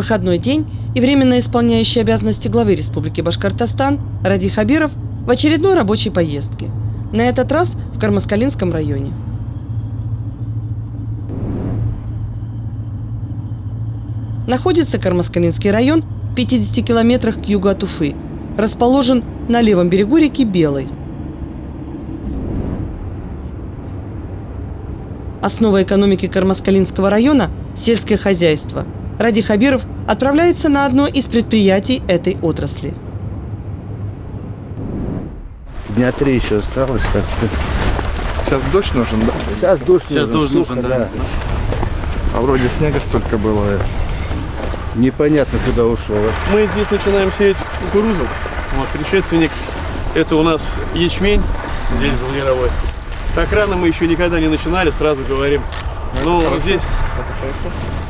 выходной день и временно исполняющий обязанности главы Республики Башкортостан Ради Хабиров в очередной рабочей поездке. На этот раз в Кармаскалинском районе. Находится Кармаскалинский район в 50 километрах к югу от Уфы. Расположен на левом берегу реки Белой. Основа экономики Кармаскалинского района – сельское хозяйство. Ради Хабиров отправляется на одно из предприятий этой отрасли. Дня 3 еще осталось. Сейчас дождь нужен, да? Сейчас дождь нужен, да. А вроде снега столько было. Непонятно, куда ушел. Мы здесь начинаем сеять кукурузу. Вот, предшественник – это у нас ячмень, здесь был яровой. Так рано мы еще никогда не начинали, сразу говорим. Ну, здесь,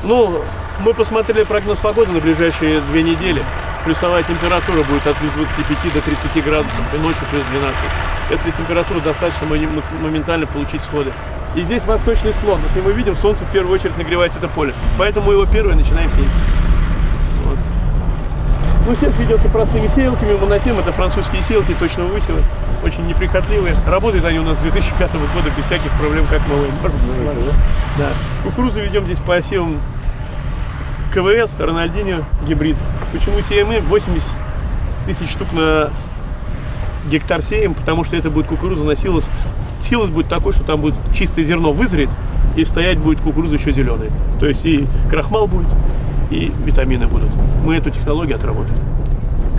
мы посмотрели прогноз погоды на ближайшие 2 недели. Плюсовая температура будет от плюс 25 до 30 градусов, и ночью плюс 12. Этой температуры достаточно моментально получить сходы. И здесь восточный склон. Если мы видим, солнце в первую очередь нагревает это поле. Поэтому мы его первое начинаем сеять. Вот. Ну, сетка ведется простыми сеялками, моносем, это французские сеялки точного высева, очень неприхотливые. Работают они у нас с 2005 года без всяких проблем, как новые. Да. Кукурузу ведем здесь по осевам КВС, Рональдинho, гибрид. Почему сеем мы? 80 тысяч штук на гектар сеем, потому что это будет кукуруза на силос. Силос будет такой, что там будет чистое зерно вызреть, и стоять будет кукуруза еще зеленая. То есть и крахмал будет, и витамины будут. Мы эту технологию отработали.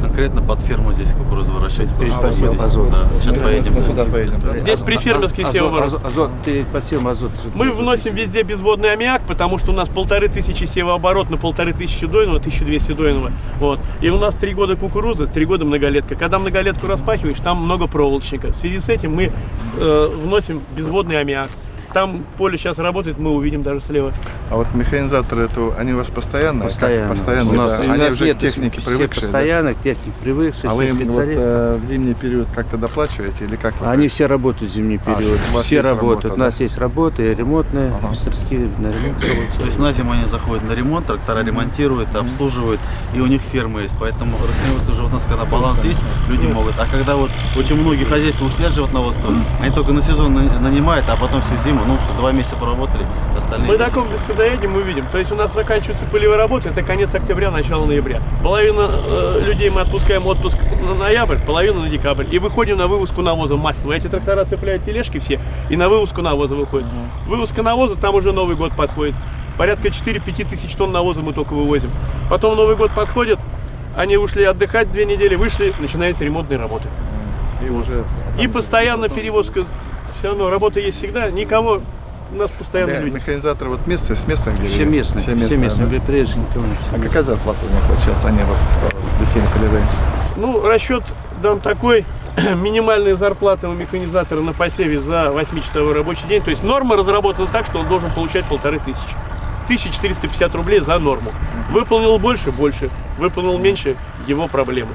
Конкретно под ферму здесь кукурузу выращивать. Сейчас поедем. Куда поедем? Здесь прифермерский севооборот. Азот, под ферму азот. Мы вносим везде безводный аммиак, потому что у нас 1500 севооборот на 1500 дойного, 1200 дойного. Вот. И у нас 3 года кукурузы, 3 года многолетка. Когда многолетку распахиваешь, там много проволочника. В связи с этим мы вносим безводный аммиак. Там поле сейчас работает, мы увидим даже слева. А вот механизаторы, они у вас постоянно? Постоянно. Постоянно, У нас, да? Они уже к технике привыкшие? Постоянно, к технике привыкшие. А вы им в зимний период как-то доплачиваете или как? Они все работают в зимний период. Все работают. Работа, у нас есть работы ремонтные, мастерские на ремонт. То есть на зиму они заходят на ремонт, трактора ремонтируют, обслуживают, и у них фермы есть. Поэтому растениеводство уже у нас, когда баланс есть, люди могут. А когда вот очень многие хозяйства ушли от животноводства, они только на сезон нанимают, а потом всю зиму, что 2 месяца поработали, остальные... Мы до комплекса доедем, мы увидим. То есть у нас заканчивается полевая работа, это конец октября, начало ноября. Половина людей мы отпускаем отпуск на ноябрь, половину на декабрь. И выходим на вывозку навоза массово. Эти трактора цепляют тележки все и на вывозку навоза выходят. Вывозка навоза, там уже Новый год подходит. Порядка 4-5 тысяч тонн навоза мы только вывозим. Потом Новый год подходит, они ушли отдыхать 2 недели, вышли, начинаются ремонтные работы. И постоянно перевозка. Все равно работа есть всегда, никого, у нас постоянно люди. Механизаторы вот местные, с местных где? Все местные. Все местные. А какая зарплата у них вот сейчас? Они вот до 7 полевые? Ну, расчет дан такой, минимальная зарплата у механизатора на посеве за 8-часовой рабочий день. То есть норма разработана так, что он должен получать 1500. 1450 рублей за норму. Выполнил больше, выполнил меньше, его проблемы.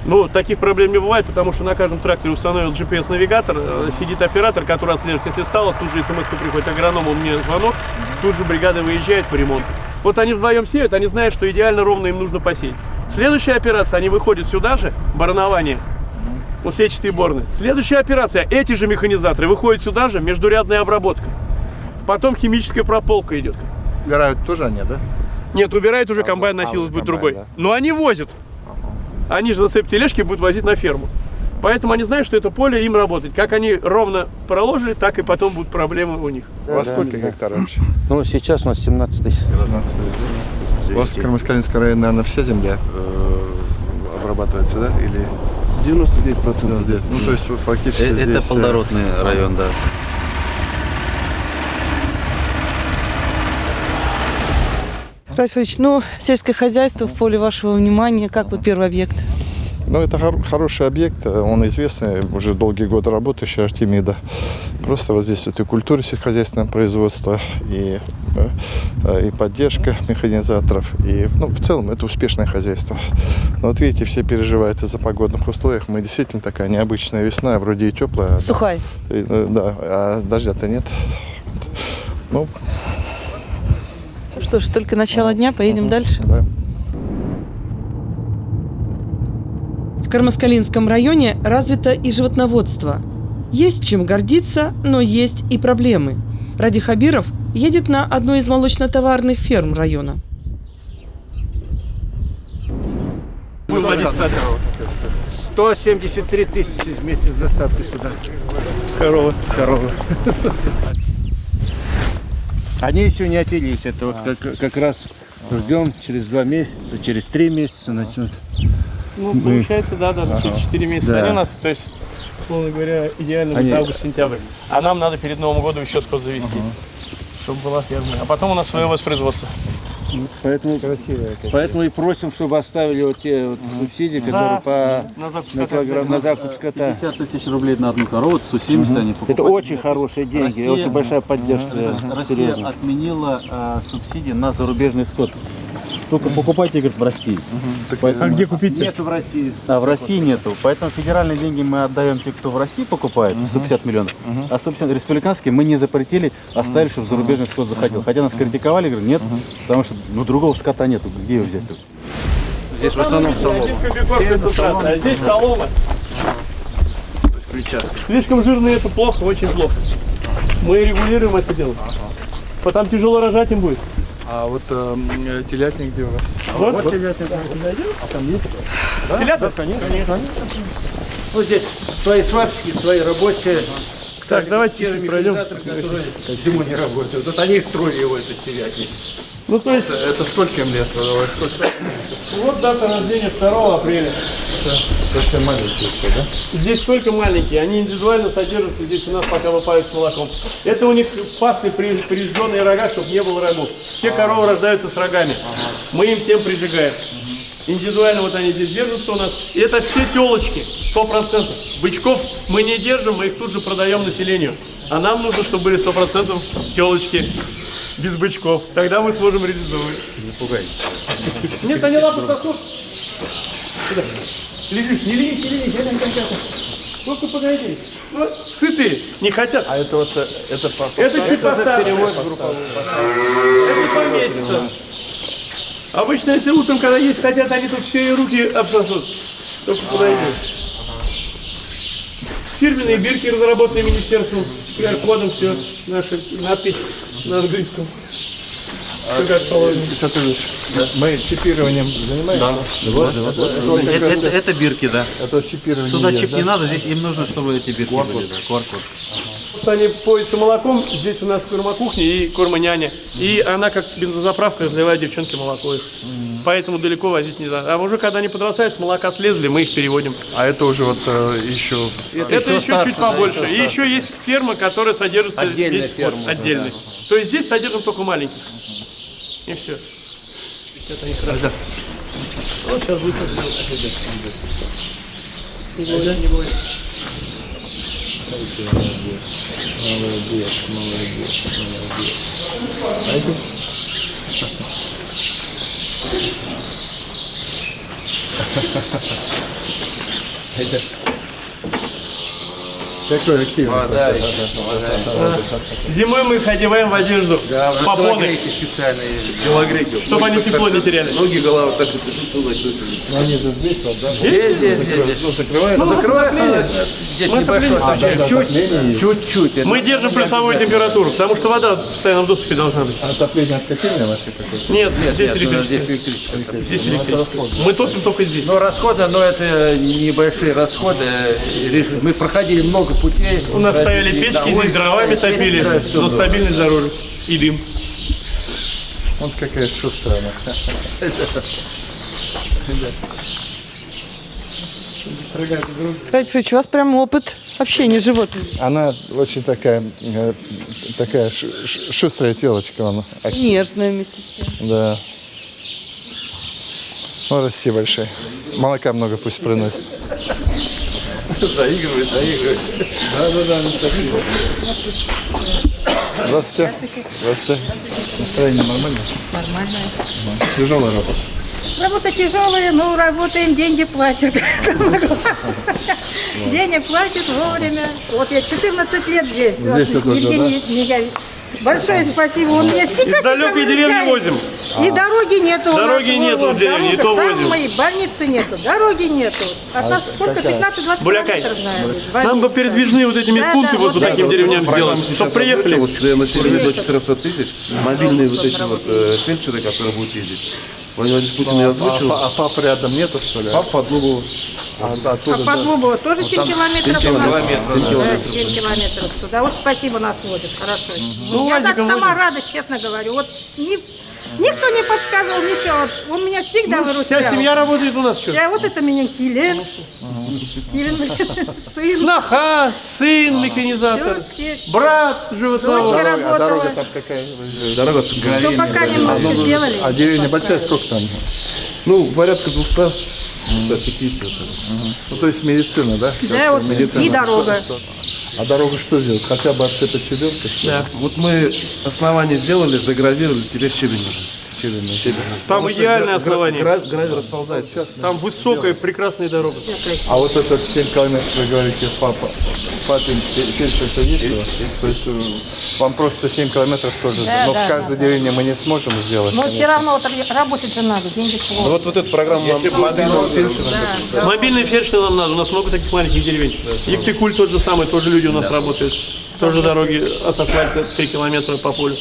Ну, таких проблем не бывает, потому что на каждом тракторе установил GPS-навигатор, сидит оператор, который отслеживает. Если стало, тут же смс-ка приходит агроному, мне звонок, тут же бригада выезжает по ремонту. Вот они вдвоем сеют, они знают, что идеально ровно им нужно посеять. Следующая операция, они выходят сюда же, баранование, вот сетчатые борны. Следующая операция, эти же механизаторы выходят сюда же, междурядная обработка. Потом химическая прополка идет. Убирают тоже они, да? Нет, убирает уже комбайн, на силос будет другой. Да. Но они возят. Они же зацеп тележки будут возить на ферму. Поэтому они знают, что это поле им работает. Как они ровно проложили, так и потом будут проблемы у них. У вас сколько гектаров вообще? Ну, сейчас у нас 17 тысяч. 17 тысяч. У вас в Кармаскалинском районе, наверное, вся земля обрабатывается, да? Или 99%. Ну, то есть практически Это здесь... плодородный район, да. Расфович, сельское хозяйство в поле вашего внимания, как вот первый объект? Ну, это хороший объект, он известный, уже долгие годы работающий, Артемида. Просто вот здесь вот и культура сельскохозяйственного производства, и поддержка механизаторов, и в целом это успешное хозяйство. Но вот видите, все переживают из-за погодных условиях. Мы действительно такая необычная весна, вроде и теплая. Сухая. Да, а дождя-то нет. Что ж, только начало дня, поедем дальше. Да. В Кармаскалинском районе развито и животноводство. Есть чем гордиться, но есть и проблемы. Ради Хабиров едет на одну из молочно-товарных ферм района. 173 тысячи вместе с доставкой сюда. Корова. Они еще не отелись. Это вот как раз ждем через 2 месяца, через 3 месяца начнут. Ну, получается, да, даже через 4 месяца. Да. Они у нас, то есть, условно говоря, идеально будет август-сентябрь. А нам надо перед Новым годом еще скот завести, чтобы была ферма. А потом у нас свое воспроизводство. Поэтому и просим, чтобы оставили вот те вот субсидии, которые На закуп на скота. килограмм, на закуп скота. 50 тысяч рублей на одну корову, 170 они покупают. Это очень хорошие деньги, Россия- очень большая поддержка. Россия серьезно. отменила субсидии на зарубежный скот. Только покупайте, говорит, в России. А где купить? Нету в России. А в России нету. Поэтому федеральные деньги мы отдаем тем, кто в России покупает, 150 миллионов. А 150 республиканские мы не запретили, оставили, чтобы зарубежный скот заходил. Хотя нас критиковали, говорят, нет, потому что другого скота нету. Где его взять? Здесь в основном солома. А здесь солома. Слишком жирно, это плохо, очень плохо. Мы регулируем это дело. Потом тяжело рожать им будет. А вот телятник где у вас? Вот телятник. А там есть? Телятник? Конечно. Вот здесь свои сварщики, свои рабочие. Так, давайте чуть-чуть пройдем. Зиму не работают. Вот они и строили его, этот телятник. Ну, то есть, Это сколько им лет? Сколько? вот дата рождения 2 апреля. Совсем маленькие еще, да? Здесь только маленькие, они индивидуально содержатся здесь у нас, пока выпают с молоком. Это у них пасли прижженные рога, чтобы не было рогов. Все коровы рождаются с рогами. Мы им всем прижигаем. Индивидуально вот они здесь держатся у нас. И это все телочки, 100%. Бычков мы не держим, мы их тут же продаем населению. А нам нужно, чтобы были 100% телочки без бычков. Тогда мы сможем реализовывать. Не пугайтесь. Нет, они лапы сосут. Сюда. Лежишь, не ленись, только погоди. Ну, сытые, не хотят. А это вот Это чуть постарше. Это по месяцу. Обычно, если утром, когда есть хотят, они тут все и руки обсосут. Только подойди. Фирменные бирки, разработанные министерством, с QR-кодом, все, наши надпись на английском. Все как положено. мы чипированием занимаемся? Это бирки, да. Это чипирование. Сюда есть, чип да? не надо, здесь им нужно, чтобы эти бирки были. Да, QR-код. Вот они поются молоком, здесь у нас кормокухня и кормоняня. И она как бензозаправка разливает девчонке молоко их. Поэтому далеко возить нельзя. А уже когда они подрастают, с молока слезли, мы их переводим. А это уже вот еще... Это еще чуть побольше. И еще есть ферма, которая содержится Отдельная весь скот, ферма, отдельный. То есть здесь содержим только маленьких. И все. Это они хорошо. Вот сейчас высадим. Не бойся. Какой активный. Зимой мы их одеваем в одежду, попоны, Телогрейки специальные, телогрейки. чтобы они тепло не теряли. Ноги, голова так вот сюда. Но они же здесь вот, да? Здесь. Ну, закрывают. Закрывается здесь небольшой. Чуть-чуть. Мы держим плюсовую температуру, потому что вода в постоянном доступе должна быть. Отопление от котельной вашей какой-то? Нет, здесь электричество. Здесь электричество. Здесь электричество. Мы топим только здесь. Но расходы, но это небольшие расходы. Мы проходили много путей. У нас стояли печки, здесь дровами топили, но стабильность дороже. И дым. Вот какая шустрая. Федь Федорович, у вас прям опыт общения с животными. Она очень такая шустрая телочка. Она. Нежная вместе с тем. Да. Ну, расти большой. Молока много пусть приносит. Заигрывает. Да, спасибо. Здравствуйте. Здравствуйте. Настроение нормальное? Нормально. Тяжелая работа. Работа тяжелая, но работаем, деньги платят. Денег платят вовремя. Вот я 14 лет здесь. Здесь Вот вот уже, нигде Большое спасибо. Он меня всегда Из далекой деревни возим. И дороги нету. Дороги нету в деревне, и то возим. Самой больницы нету, дороги нету. От нас сколько? 15-20 Булякай. километров, наверное. Нам бы передвижные вот эти медпункты вот таким деревням сделать, чтобы приехали. Вот для населения до 400 тысяч, мобильные вот эти вот фельдшеры, которые будут ездить. Владимир Путин я озвучил. А пап рядом нету, что ли? ФАП под Лугово. А под Лубово тоже 7 километров? 7 у нас? километров, Да, 7 километров сюда. Вот спасибо, нас возят, хорошо. Ну, Я даже ладненько, сама возим. рада, честно говорю. Вот никто не подсказывал ничего. Вот он меня всегда выручал. Вся семья работает у нас. А вот это меня Килен. Килен, сын. Сноха, сын, механизатор, Все. брат, животновод. Дочка А дорога работала. там какая? Дорога Ну, пока немножко сделали. А деревня большая, сколько там? Ну, порядка 250 вот. Ну, то есть медицина, да? Да, вот и дорога. А дорогу что сделать? Хотя бы отсыпать щебенкой? Да. Вот мы основание сделали, загравировали, теперь щебень уже. Там идеальное основание. Гравий расползается. Там высокая, прекрасная дорога. А вот этот 7 километров, вы говорите, папин фельдшер есть у вас? То есть вам просто 7 километров тоже, Да, но да, в каждой деревне мы не сможем сделать. Но конечно. все равно вот работать же надо, деньги Ну плохо. вот эту программу мобильного фельдшера. Мобильные фельдшеры нам надо. У нас много таких маленьких деревень. Ектикуль тот же самый, тоже люди у нас работают. Тоже дороги от асфальта 3 километра по полю.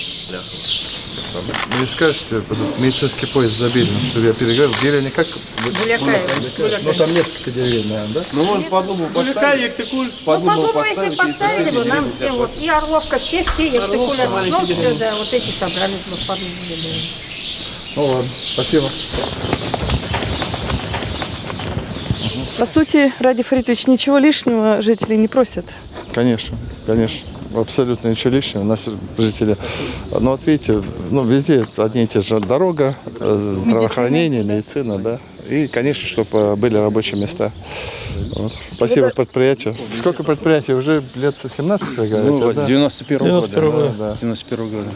Вы скажете, медицинский поезд забили, чтобы я переговорил. Деревня как? Булякай. Ну там несколько деревень, наверное, да? Ну можно по одному Булякай, поставить. Ектикуль. По Ну, одному по-моему, если поставили бы нам все, вот, и Орловка, все Ектикуля, ну, все, да, вот эти собрались бы в подъезде. Ну ладно, спасибо. По сути, Ради Фаритович, ничего лишнего жители не просят. Конечно, конечно. Абсолютно ничего лишнего. У нас жители. Ну вот видите, ну везде одни и те же дорога, здравоохранение, медицина, да. И, конечно, чтобы были рабочие места. Вот. Спасибо предприятию. Сколько предприятий? Уже лет 17, вы говорите, Ну, да? 91 года. Да. 91 года.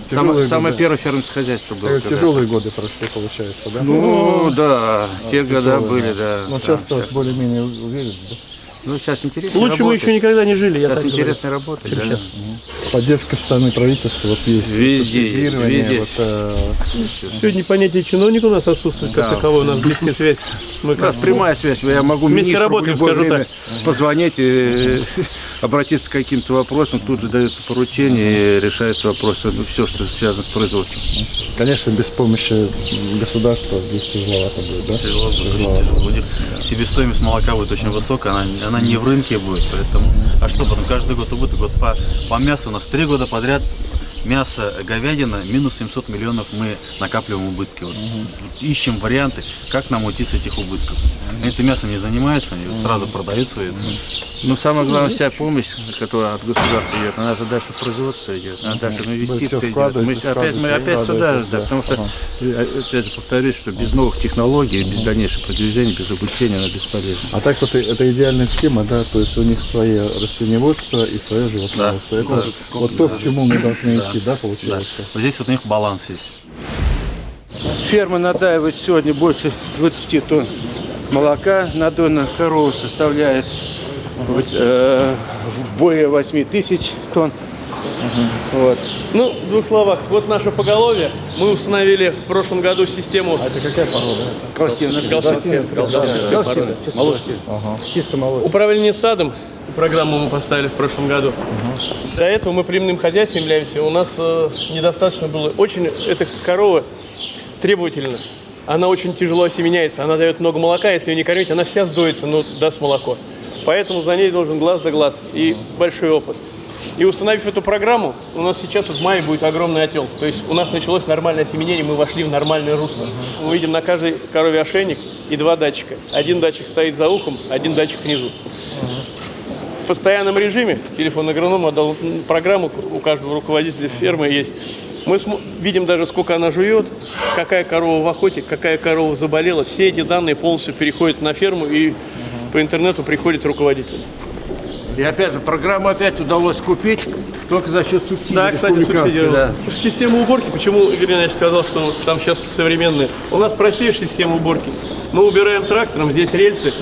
Тяжелые Самое годы. первое фермерское хозяйство было. когда- Тяжелые годы прошли, получается, да? Ну, да, те года тяжелые, были, да. да. Но да, сейчас-то щас. более-менее уверен, да? Ну, сейчас интересно. Лучше мы еще никогда не жили, я Сейчас так говорю. интересно работать. Да. Поддержка со стороны правительства вот есть. Везде, Субсидирование, везде. Вот, Сегодня понятие чиновник у нас отсутствует, как Да. таковой, у нас близкая связь. Мы У нас как прямая связь. Я могу Вместе министру работаем, в любое скажу время позвонить, и обратиться к каким-то вопросам. Тут же дается поручение и решается вопрос. Все, что связано с производством. конечно, без помощи государства здесь тяжеловато будет, да? Тяжело будет, очень тяжело. У них себестоимость молока будет очень высокая, она не в рынке будет, поэтому. А что потом каждый год убыток? Вот по мясу у нас 3 года подряд мясо, говядина, минус 700 миллионов мы накапливаем убытки. Вот. Ищем варианты, как нам уйти с этих убытков. Это мясом не занимается, они сразу продают свои. Но самое главное, вся помощь, которая от государства идет, она же дальше в производство идет, она дальше в инвестиции идет. Мы опять сюда, да, потому что, опять же повторюсь, что без новых технологий, без дальнейшего продвижения, без обучения она бесполезна. А так вот это идеальная схема, да, то есть у них свое растениеводство и свое животноводство. Да. Это вот то, к чему мы должны идти, да, получается? Вот здесь вот у них баланс есть. Ферма надаивает сегодня больше 20 тонн молока, надойная корова составляет более 8 тысяч тонн. Вот. Ну, в 2 словах, вот наше поголовье. Мы установили в прошлом году систему. А это какая порода? Галштинская порода. Молочный. Ага. Чисто молочный. Управление стадом, программу мы поставили в прошлом году. До этого мы племенным хозяйством являемся. У нас недостаточно было. Очень эта корова требовательна. Она очень тяжело осеменяется. Она дает много молока. Если ее не кормить, она вся сдуется, но даст молоко. Поэтому за ней должен глаз да глаз и большой опыт. И установив эту программу, у нас сейчас в мае будет огромный отел. То есть у нас началось нормальное осеменение, мы вошли в нормальное русло. Мы видим на каждой корове ошейник и 2 датчика. Один датчик стоит за ухом, один датчик внизу. В постоянном режиме телефон агронома отдал программу, у каждого руководителя фермы есть. Мы видим даже, сколько она жует, какая корова в охоте, какая корова заболела. Все эти данные полностью переходят на ферму и по интернету приходит руководитель. И опять же, программу опять удалось купить только за счет субсидий. Да, кстати, республиканской, субсидировал. Система уборки, почему Игорь Иванович сказал, что там сейчас современные. У нас простейшая система уборки. Мы убираем трактором, здесь рельсы,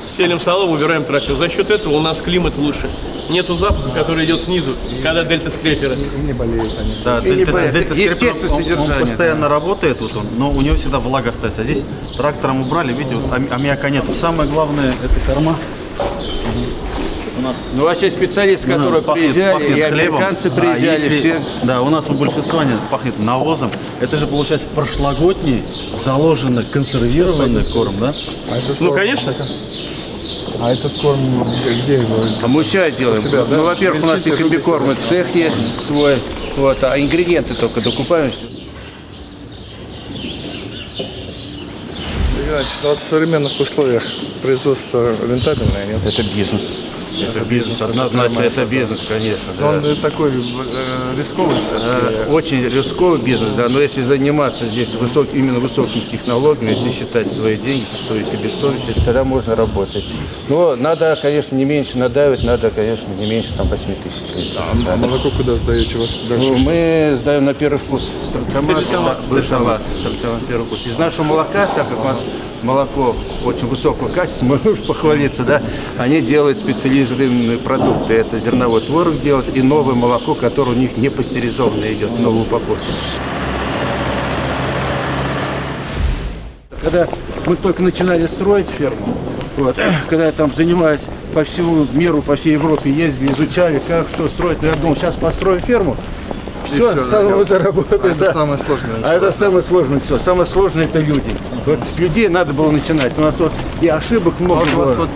стелим солому, убираем трактор. За счет этого у нас климат лучше. Нету запаха, который идет снизу, когда дельта-скрепера. Не болеют они. Да, Естественное он содержание, постоянно работает, вот он, но у него всегда влага остается. А здесь трактором убрали, видите, вот аммиака нет. Самое главное это корма. У нас Ну, вообще специалисты, которые приезжали, и американцы приезжали, все. Да, у нас у большинства нет, пахнет навозом. Это же, получается, прошлогодний заложенный, консервированный корм, да? Ну, конечно. А этот корм где его? А мы все делаем. себя, да? Ну, во-первых, у нас и Венчите, комбикорм, и цех есть свой, вот, а ингредиенты только докупаем. Значит, вот в современных условиях производство рентабельное, нет? Это бизнес. Это бизнес, однозначно, это бизнес, конечно. Но Да. он такой рисковый все-таки. Очень рисковый бизнес, да, но если заниматься здесь именно высокими технологиями, если считать свои деньги, свою себестоимость, тогда можно работать. Но надо, конечно, не меньше надавить, надо, конечно, не меньше там 8 тысяч литров. А молоко куда сдаете? У вас дальше? Ну, мы сдаем на первый вкус стартомат, первый вкус. Из нашего молока, так как у нас молоко очень высокого качества, можно похвалиться, да, они делают специализированные продукты. Это зерновой творог делают и новое молоко, которое у них не пастеризованное идет, в новой упаковке. Когда мы только начинали строить ферму, вот, когда я там занимаюсь по всему миру, по всей Европе, ездили, изучали, как что строить, но я думал, сейчас построю ферму, все, самого заработать. Это да. самое сложное. А это самое сложное все. Самое сложное это люди. Вот с людей надо было начинать. У нас вот и ошибок А много вот у было. вас вот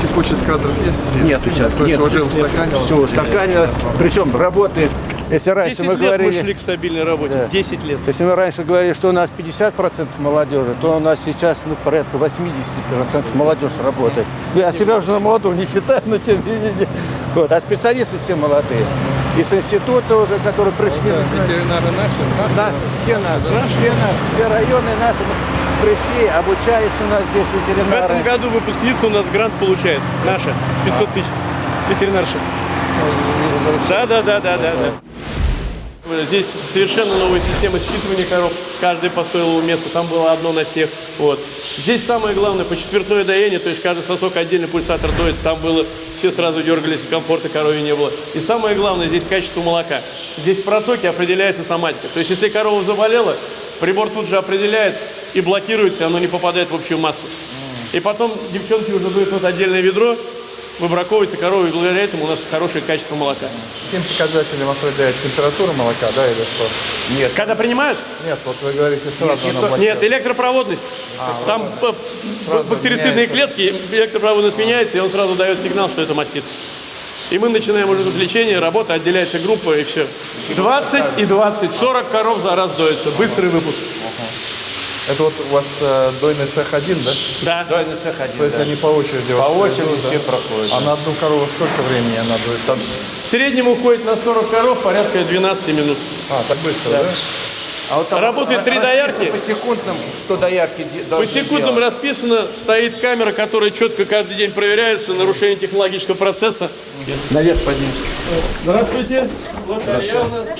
текучесть кадров есть? Нет, сейчас То есть нет. уже устаканилось? Все устаканилось. Причем работает. Если раньше 10 мы лет мы говорили, шли к стабильной работе. Да. 10 лет. если мы раньше говорили, что у нас 50% молодежи, то у нас сейчас порядка 80% молодежь работает. Ну, я себя уже на молодого не считаю, но тем не менее. Вот. А специалисты все молодые. И с института уже, которые пришли. Ветеринары наши, Наши, все районы наши пришли, обучались у нас здесь В ветеринары. этом году выпускница у нас грант получает. Наша. 500 тысяч. Ветеринарша. Да. Здесь совершенно новая система считывания коров. Каждый по стойловому месту. Там было одно на всех. Вот. Здесь самое главное почетвертное доение. То есть каждый сосок отдельный пульсатор доит. Там было, все сразу дергались, комфорта корове не было. И самое главное, здесь качество молока. Здесь в протоке определяется соматика. То есть если корова заболела, прибор тут же определяет и блокируется, оно не попадает в общую массу. И потом девчонки уже дуют вот отдельное ведро, выбраковывается корова, и благодаря этому у нас хорошее качество молока. Каким показателем определяет температура молока, да, или что? Нет. Когда принимают? Нет, вот вы говорите сразу она блокирует. Нет, электропроводность. Там бактерицидные клетки, электропроводность меняется, и он сразу дает сигнал, что это мастит. И мы начинаем уже тут лечение, работа, отделяется группа, и все. 20 и 20, 40 коров за раз доится. Быстрый выпуск. Это вот у вас дойный цех один, да? Да. Дойный цех один, То есть да. они по очереди? По вот очереди идут, все да? проходят. А на одну корову сколько времени она дует? Там... В среднем уходит на 40 коров порядка 12 минут. так быстро, да? А вот там Работает 3 доярки. По секундным, что доярки По должны секундам делать. расписано, стоит камера, которая четко каждый день проверяется, нарушение технологического процесса. Наверх поднимемся. Здравствуйте, Наталья Ивановна,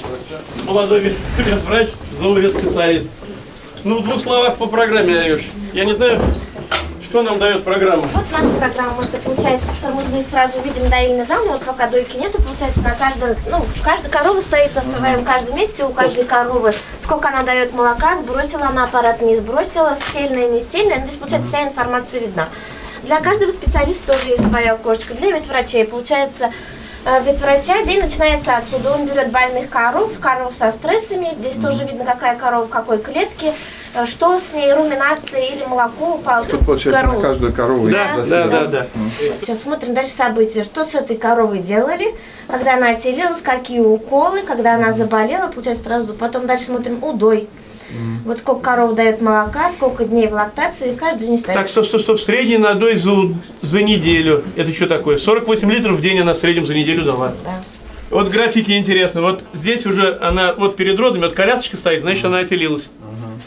молодой ветврач, зооветспециалист. Ну, в 2 словах по программе, Алёш. Я не знаю, что нам дает программа. Вот наша программа, вот, получается, мы здесь сразу видим доильный зал, но вот пока дойки нету, получается, на каждом, каждая корова стоит на своем каждом месте, у каждой коровы, сколько она дает молока, сбросила она аппарат, не сбросила, стельная, не стельная, ну, здесь, получается, вся информация видна. Для каждого специалиста тоже есть своя окошко. Для ветврачей, получается, ветврача день начинается отсюда. Он берет больных коров со стрессами. Здесь тоже видно, какая корова в какой клетке, что с ней, руминация или молоко упало. Тут, получается, на каждую корову. Да. Сейчас смотрим дальше события. Что с этой коровой делали, когда она отелилась, какие уколы, когда она заболела, получается, сразу. Потом дальше смотрим удой. Вот сколько коров дает молока, сколько дней в лактации, каждый день стоит. Так, стоп. Средний надой за неделю. Это что такое? 48 литров в день она в среднем за неделю дала. Да. Вот графики интересны. Вот здесь уже она, вот перед родами, вот колясочка стоит, значит, она отелилась.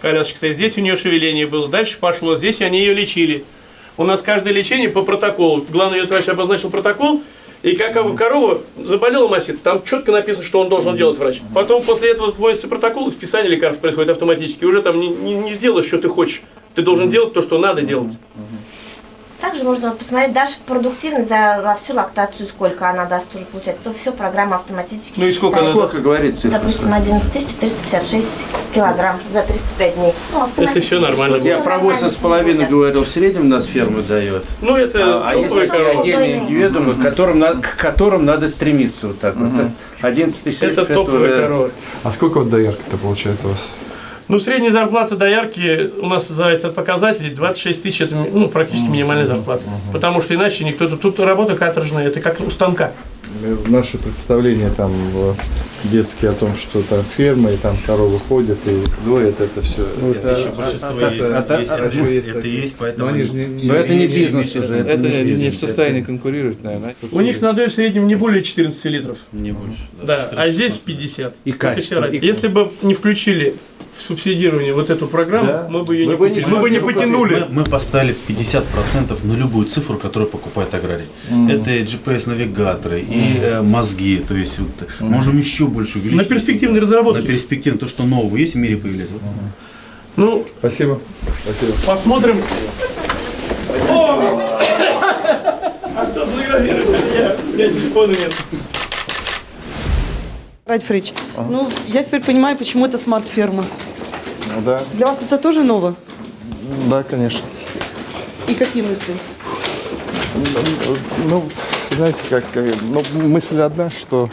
Колясочка стоит. Здесь у нее шевеление было. Дальше пошло. Здесь они ее лечили. У нас каждое лечение по протоколу. Главный ветврач обозначил протокол. И как корова заболела мастит, там четко написано, что он должен делать врач. Потом после этого вводится протокол, и списание лекарств происходит автоматически. Уже там не сделаешь, что ты хочешь. Ты должен делать то, что надо делать. также можно вот посмотреть даже продуктивность за всю лактацию, сколько она даст уже получается. То все программа автоматически Ну и сколько считает. Сколько говорит цифра? Допустим, 11 456 килограмм за 305 дней. Ну, автоматически. всё нормально. Я про 8,5 говорил, в среднем нас ферма дает. Ну, это А есть топовые коровы. отдельные индивидуумы, к которым надо стремиться вот так вот. 11 тысяч Это топовые коровы. А сколько вот доярка-то получает у вас? Ну, средняя зарплата доярки у нас зависит от показателей. 26 тысяч это практически минимальная зарплата. Потому что иначе никто... Тут работа каторжная, это как у станка. Наше представление там детские о том, что там ферма и там коровы ходят и доят, это все. Это еще большинство есть. Это есть, поэтому... Но это не бизнес уже. Это не в состоянии конкурировать, наверное. У них надо в среднем не более 14 литров. Не больше. Да, а здесь 50. И Вот качество, вся разница. и Если бы не включили в субсидирование вот эту программу, Да. мы бы ее Мы бы не мы бы не потянули. Мы поставили 50% на любую цифру, которую покупает аграрий. Это и GPS-навигаторы, и мозги. То есть вот, можем еще больше увеличить. На перспективные разработки. На перспективные, то, что нового есть в мире появляется. Вот. Ну, Спасибо. Спасибо. посмотрим. А кто фотографирует? У меня телефона нет. Райт Фрич, ну, я теперь понимаю, почему это смарт-ферма. Да, Для вас это тоже ново? да, конечно. И какие мысли? Ну, знаете, мысль одна, что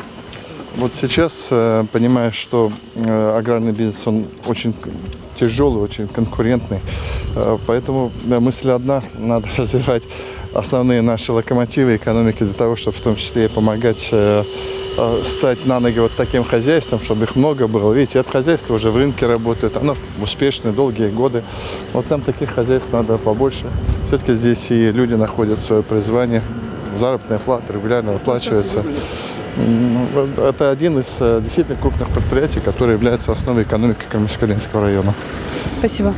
вот сейчас, понимая, что аграрный бизнес, он очень тяжелый, очень конкурентный, поэтому мысль одна, надо развивать основные наши локомотивы экономики для того, чтобы в том числе и помогать стать на ноги вот таким хозяйством, чтобы их много было. Видите, это хозяйство уже в рынке работает, оно успешное, долгие годы. Вот нам таких хозяйств надо побольше. Все-таки здесь и люди находят свое призвание, заработная плата регулярно выплачивается. Это один из действительно крупных предприятий, который является основой экономики Кармаскалинского района. Спасибо.